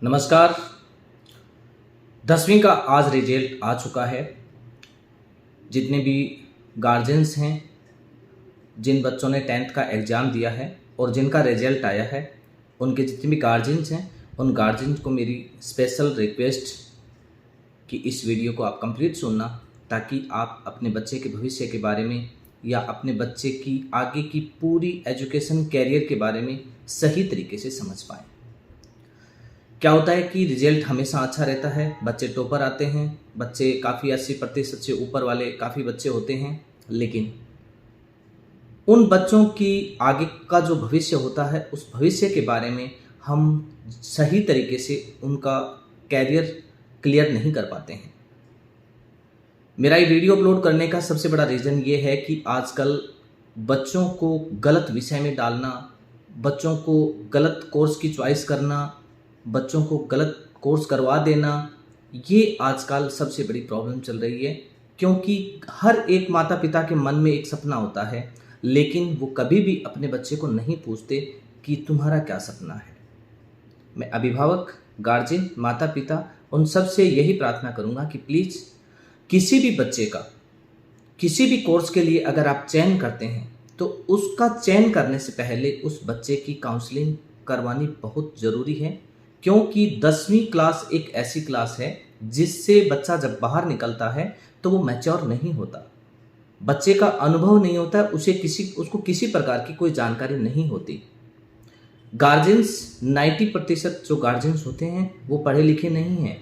नमस्कार। 10वीं का आज रिजल्ट आ चुका है। जितने भी गार्जियंस हैं, जिन बच्चों ने 10th का एग्ज़ाम दिया है और जिनका रिजल्ट आया है, उनके जितने भी गार्जियंस हैं, उन गार्जियंस को मेरी स्पेशल रिक्वेस्ट कि इस वीडियो को आप कंप्लीट सुनना, ताकि आप अपने बच्चे के भविष्य के बारे में या अपने बच्चे की आगे की पूरी एजुकेशन कैरियर के बारे में सही तरीके से समझ पाएँ। क्या होता है कि रिजल्ट हमेशा अच्छा रहता है, बच्चे टॉपर आते हैं, बच्चे काफ़ी 80% से ऊपर वाले काफ़ी बच्चे होते हैं, लेकिन उन बच्चों की आगे का जो भविष्य होता है, उस भविष्य के बारे में हम सही तरीके से उनका कैरियर क्लियर नहीं कर पाते हैं। मेरा ये वीडियो अपलोड करने का सबसे बड़ा रीज़न ये है कि आजकल बच्चों को गलत विषय में डालना, बच्चों को गलत कोर्स की चॉइस करना, बच्चों को गलत कोर्स करवा देना, ये आजकल सबसे बड़ी प्रॉब्लम चल रही है। क्योंकि हर एक माता पिता के मन में एक सपना होता है, लेकिन वो कभी भी अपने बच्चे को नहीं पूछते कि तुम्हारा क्या सपना है। मैं अभिभावक, गार्जियन, माता पिता उन सब से यही प्रार्थना करूँगा कि प्लीज़ किसी भी बच्चे का किसी भी कोर्स के लिए अगर आप चयन करते हैं, तो उसका चयन करने से पहले उस बच्चे की काउंसलिंग करवानी बहुत ज़रूरी है। क्योंकि 10वीं क्लास एक ऐसी क्लास है जिससे बच्चा जब बाहर निकलता है तो वो मैच्योर नहीं होता, बच्चे का अनुभव नहीं होता, उसको किसी प्रकार की कोई जानकारी नहीं होती। गार्जियंस 90% जो गार्जियंस होते हैं वो पढ़े लिखे नहीं हैं,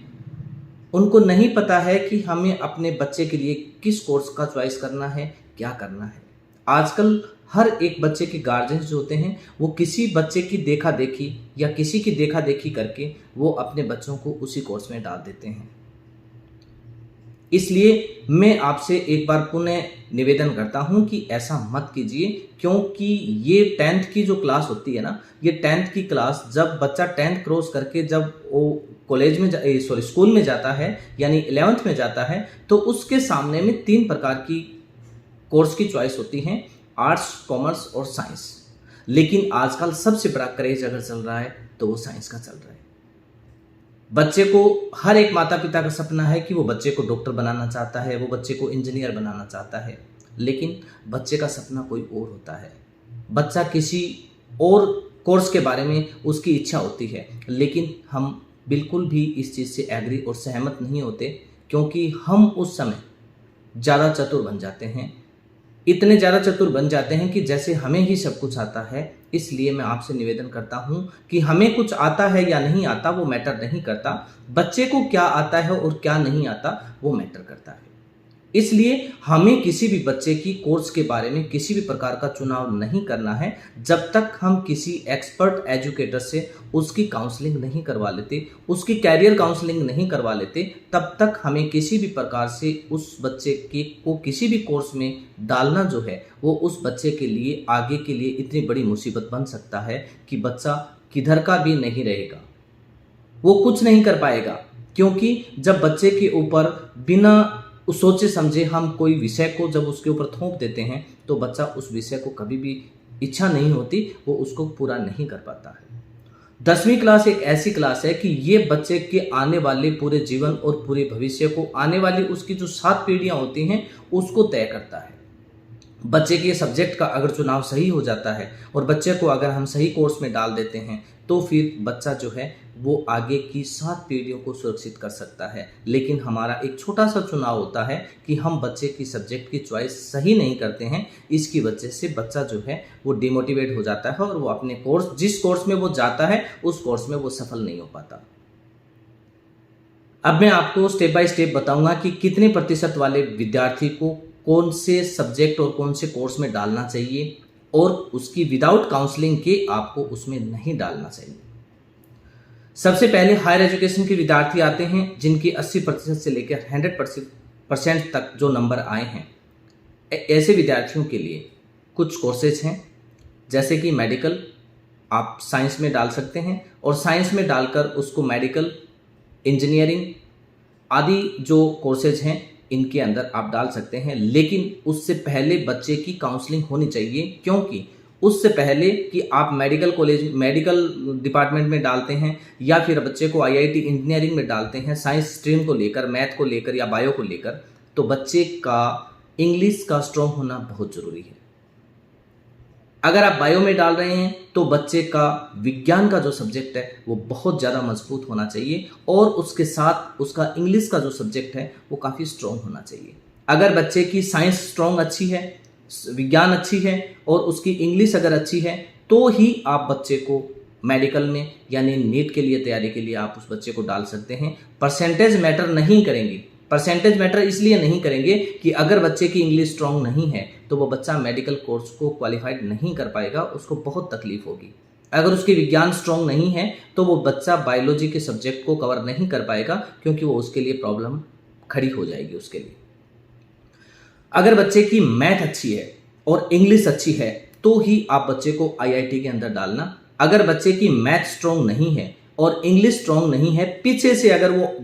उनको नहीं पता है कि हमें अपने बच्चे के लिए किस कोर्स का चॉइस करना है, क्या करना है। आजकल हर एक बच्चे के गार्जियंस जो होते हैं, वो किसी बच्चे की देखा देखी या किसी की देखा देखी करके वो अपने बच्चों को उसी कोर्स में डाल देते हैं। इसलिए मैं आपसे एक बार पुनः निवेदन करता हूं कि ऐसा मत कीजिए। क्योंकि ये 10th की जो क्लास होती है ना, ये 10th की क्लास जब बच्चा 10th क्रॉस करके जब वो कॉलेज में स्कूल में जाता है, यानी 11th में जाता है, तो उसके सामने में 3 प्रकार की कोर्स की चॉइस होती हैं, आर्ट्स, कॉमर्स और साइंस। लेकिन आजकल सबसे बड़ा क्रेज अगर चल रहा है तो वो साइंस का चल रहा है। बच्चे को, हर एक माता पिता का सपना है कि वो बच्चे को डॉक्टर बनाना चाहता है, वो बच्चे को इंजीनियर बनाना चाहता है, लेकिन बच्चे का सपना कोई और होता है। बच्चा किसी और कोर्स के बारे में उसकी इच्छा होती है, लेकिन हम बिल्कुल भी इस चीज़ से एग्री और सहमत नहीं होते। क्योंकि हम उस समय ज़्यादा चतुर बन जाते हैं, इतने ज़्यादा चतुर बन जाते हैं कि जैसे हमें ही सब कुछ आता है। इसलिए मैं आपसे निवेदन करता हूं कि हमें कुछ आता है या नहीं आता वो मैटर नहीं करता, बच्चे को क्या आता है और क्या नहीं आता वो मैटर करता है। इसलिए हमें किसी भी बच्चे की कोर्स के बारे में किसी भी प्रकार का चुनाव नहीं करना है जब तक हम किसी एक्सपर्ट एजुकेटर से उसकी काउंसलिंग नहीं करवा लेते, उसकी कैरियर काउंसलिंग नहीं करवा लेते। तब तक हमें किसी भी प्रकार से उस बच्चे को किसी भी कोर्स में डालना जो है, वो उस बच्चे के लिए आगे के लिए इतनी बड़ी मुसीबत बन सकता है कि बच्चा किधर का भी नहीं रहेगा, वो कुछ नहीं कर पाएगा। क्योंकि जब बच्चे के ऊपर बिना सोचे समझे हम कोई विषय को जब उसके ऊपर थोप देते हैं, तो बच्चा उस विषय को कभी भी इच्छा नहीं होती, वो उसको पूरा नहीं कर पाता है। 10वीं क्लास एक ऐसी क्लास है कि ये बच्चे के आने वाले पूरे जीवन और पूरे भविष्य को, आने वाली उसकी जो 7 पीढ़ियां होती हैं, उसको तय करता है। बच्चे के सब्जेक्ट का अगर चुनाव सही हो जाता है और बच्चे को अगर हम सही कोर्स में डाल देते हैं, तो फिर बच्चा जो है वो आगे की 7 पीढ़ियों को सुरक्षित कर सकता है। लेकिन हमारा एक छोटा सा चुनाव होता है कि हम बच्चे की सब्जेक्ट की चॉइस सही नहीं करते हैं। इसकी वजह से बच्चा जो है वो डिमोटिवेट हो जाता है और वो अपने कोर्स, जिस कोर्स में वो जाता है, उस कोर्स में वो सफल नहीं हो पाता। अब मैं आपको स्टेप बाय स्टेप बताऊंगा कि कितने प्रतिशत वाले विद्यार्थी को कौन से सब्जेक्ट और कौन से कोर्स में डालना चाहिए और उसकी विदाउट काउंसलिंग के आपको उसमें नहीं डालना चाहिए। सबसे पहले हायर एजुकेशन के विद्यार्थी आते हैं जिनकी 80% से लेकर 100% तक जो नंबर आए हैं। ऐसे विद्यार्थियों के लिए कुछ कोर्सेज हैं, जैसे कि मेडिकल आप साइंस में डाल सकते हैं और साइंस में डालकर उसको मेडिकल, इंजीनियरिंग आदि जो कोर्सेज हैं इनके अंदर आप डाल सकते हैं। लेकिन उससे पहले बच्चे की काउंसलिंग होनी चाहिए, क्योंकि उससे पहले कि आप मेडिकल कॉलेज, मेडिकल डिपार्टमेंट में डालते हैं या फिर बच्चे को आईआईटी इंजीनियरिंग में डालते हैं साइंस स्ट्रीम को लेकर, मैथ को लेकर या बायो को लेकर, तो बच्चे का इंग्लिश का स्ट्रॉन्ग होना बहुत ज़रूरी है। अगर आप बायो में डाल रहे हैं तो बच्चे का विज्ञान का जो सब्जेक्ट है वो बहुत ज़्यादा मजबूत होना चाहिए और उसके साथ उसका इंग्लिश का जो सब्जेक्ट है वो काफ़ी स्ट्रॉन्ग होना चाहिए। अगर बच्चे की साइंस स्ट्रॉन्ग अच्छी है, विज्ञान अच्छी है और उसकी इंग्लिश अगर अच्छी है, तो ही आप बच्चे को मेडिकल में यानी नीट के लिए तैयारी के लिए आप उस बच्चे को डाल सकते हैं। परसेंटेज मैटर नहीं करेंगे। परसेंटेज मैटर इसलिए नहीं करेंगे कि अगर बच्चे की इंग्लिश स्ट्रांग नहीं है तो वो बच्चा मेडिकल कोर्स को क्वालिफाइड नहीं कर पाएगा, उसको बहुत तकलीफ होगी। अगर उसकी विज्ञान स्ट्रांग नहीं है तो वो बच्चा बायोलॉजी के सब्जेक्ट को कवर नहीं कर पाएगा, क्योंकि वो उसके लिए प्रॉब्लम खड़ी हो जाएगी उसके लिए। अगर बच्चे की मैथ अच्छी है और इंग्लिश अच्छी है तो ही आप बच्चे को आईआईटी के अंदर डालना। अगर बच्चे की मैथ स्ट्रांग नहीं है और इंग्लिश स्ट्रांग नहीं है, पीछे से अगर वो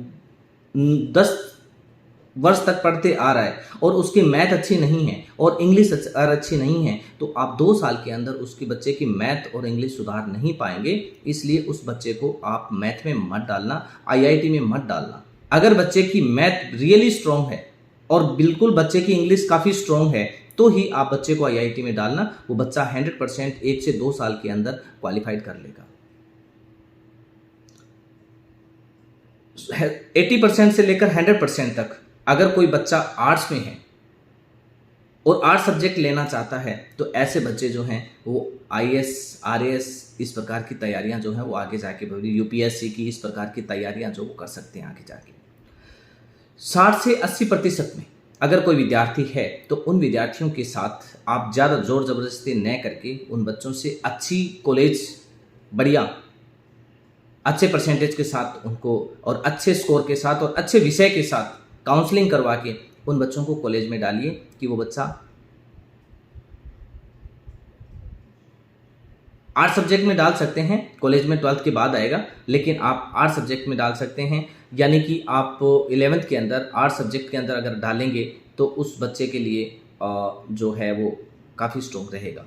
10 वर्ष तक पढ़ते आ रहा है और उसकी मैथ अच्छी नहीं है और इंग्लिश अच्छी नहीं है, तो आप 2 साल के अंदर उसके बच्चे की मैथ और इंग्लिश सुधार नहीं पाएंगे। इसलिए उस बच्चे को आप मैथ में मत डालना, आईआईटी में मत डालना। अगर बच्चे की मैथ रियली स्ट्रांग है और बिल्कुल बच्चे की इंग्लिश काफ़ी स्ट्रांग है तो ही आप बच्चे को आईआईटी में डालना। वो बच्चा 100% 1 से 2 साल के अंदर क्वालिफाइड कर लेगा। 80% से लेकर 100% तक अगर कोई बच्चा आर्ट्स में है और आर्ट्स सब्जेक्ट लेना चाहता है तो ऐसे बच्चे जो हैं वो आईएएस, आरएएस इस प्रकार की तैयारियां जो हैं वो आगे जाके, यूपीएससी की इस प्रकार की तैयारियां जो वो कर सकते हैं आगे जाके। 60 से 80% में अगर कोई विद्यार्थी है तो उन विद्यार्थियों के साथ आप ज़्यादा जोर ज़बरदस्ती न करके उन बच्चों से अच्छी कॉलेज, बढ़िया अच्छे परसेंटेज के साथ उनको और अच्छे स्कोर के साथ और अच्छे विषय के साथ काउंसलिंग करवा के उन बच्चों को कॉलेज में डालिए कि वो बच्चा आर्ट सब्जेक्ट में डाल सकते हैं। कॉलेज में 12th के बाद आएगा, लेकिन आप आर्ट सब्जेक्ट में डाल सकते हैं। यानी कि आप 11th के अंदर आर्ट सब्जेक्ट के अंदर अगर डालेंगे तो उस बच्चे के लिए जो है वो काफ़ी स्ट्रॉन्ग रहेगा।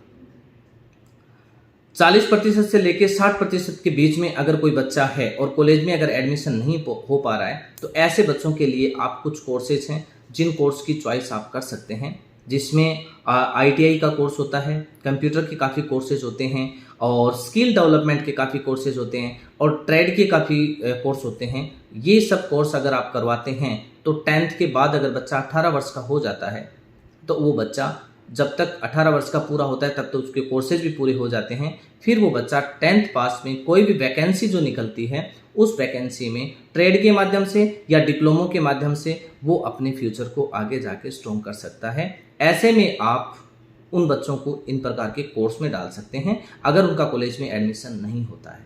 40% से लेकर 60% के बीच में अगर कोई बच्चा है और कॉलेज में अगर एडमिशन नहीं हो पा रहा है तो ऐसे बच्चों के लिए आप कुछ कोर्सेज हैं जिन कोर्स की चॉइस आप कर सकते हैं, जिसमें आईटीआई का कोर्स होता है, कंप्यूटर के काफ़ी कोर्सेज होते हैं और स्किल डेवलपमेंट के काफ़ी कोर्सेज होते हैं और ट्रेड के काफ़ी कोर्स होते हैं। ये सब कोर्स अगर आप करवाते हैं तो 10th के बाद अगर बच्चा 18 वर्ष का हो जाता है तो वो बच्चा जब तक 18 वर्ष का पूरा होता है तब तक उसके कोर्सेज भी पूरे हो जाते हैं। फिर वो बच्चा 10th पास में कोई भी वैकेंसी जो निकलती है उस वैकेंसी में ट्रेड के माध्यम से या डिप्लोमो के माध्यम से वो अपने फ्यूचर को आगे जाके स्ट्रॉन्ग कर सकता है। ऐसे में आप उन बच्चों को इन प्रकार के कोर्स में डाल सकते हैं अगर उनका कॉलेज में एडमिशन नहीं होता है।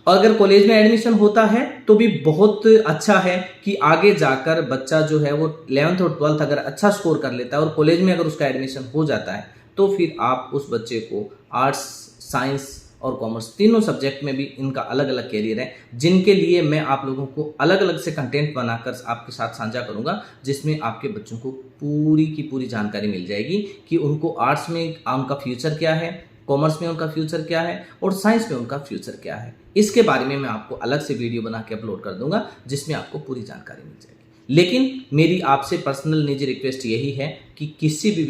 और अगर कॉलेज में एडमिशन होता है तो भी बहुत अच्छा है कि आगे जाकर बच्चा जो है वो 11th और 12th अगर अच्छा स्कोर कर लेता है और कॉलेज में अगर उसका एडमिशन हो जाता है तो फिर आप उस बच्चे को आर्ट्स, साइंस और कॉमर्स तीनों सब्जेक्ट में भी इनका अलग अलग कैरियर है, जिनके लिए मैं आप लोगों को अलग अलग से कंटेंट बनाकर आपके साथ साझा करूंगा, जिसमें आपके बच्चों को पूरी की पूरी जानकारी मिल जाएगी कि उनको आर्ट्स में उनका फ्यूचर क्या है, कॉमर्स में उनका फ्यूचर क्या है और साइंस में उनका फ्यूचर क्या है। इसके बारे में मैं आपको अलग से वीडियो बना के अपलोड कर दूंगा जिसमें आपको पूरी जानकारी मिल जाएगी। लेकिन मेरी आपसे पर्सनल निजी रिक्वेस्ट यही है कि किसी भी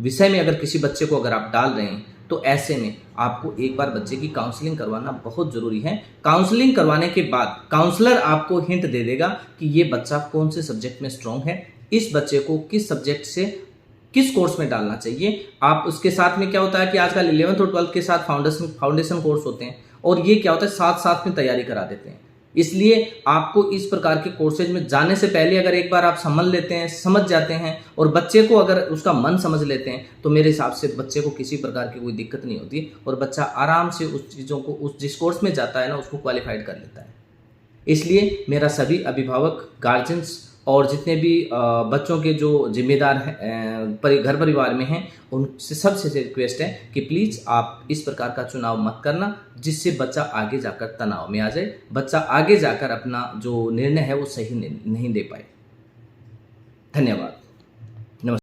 विषय में अगर किसी बच्चे को अगर आप डाल रहे हैं तो ऐसे में आपको एक बार बच्चे की काउंसलिंग करवाना बहुत ज़रूरी है। काउंसलिंग करवाने के बाद काउंसलर आपको हिंट दे देगा कि ये बच्चा कौन से सब्जेक्ट में स्ट्रांग है, इस बच्चे को किस सब्जेक्ट से किस कोर्स में डालना चाहिए। आप उसके साथ में क्या होता है कि आजकल 11th और 12th के साथ फाउंडेशन कोर्स होते हैं और ये क्या होता है साथ साथ में तैयारी करा देते हैं। इसलिए आपको इस प्रकार के कोर्सेज में जाने से पहले अगर एक बार आप समझ लेते हैं, समझ जाते हैं और बच्चे को अगर उसका मन समझ लेते हैं तो मेरे हिसाब से बच्चे को किसी प्रकार की कोई दिक्कत नहीं होती और बच्चा आराम से उस चीज़ों को उस जिस कोर्स में जाता है ना उसको क्वालिफाइड कर लेता है। इसलिए मेरा सभी अभिभावक, गार्जियंस और जितने भी बच्चों के जो जिम्मेदार हैं घर परिवार में हैं उनसे सबसे रिक्वेस्ट है कि प्लीज़ आप इस प्रकार का चुनाव मत करना जिससे बच्चा आगे जाकर तनाव में आ जाए, बच्चा आगे जाकर अपना जो निर्णय है वो सही नहीं दे पाए। धन्यवाद।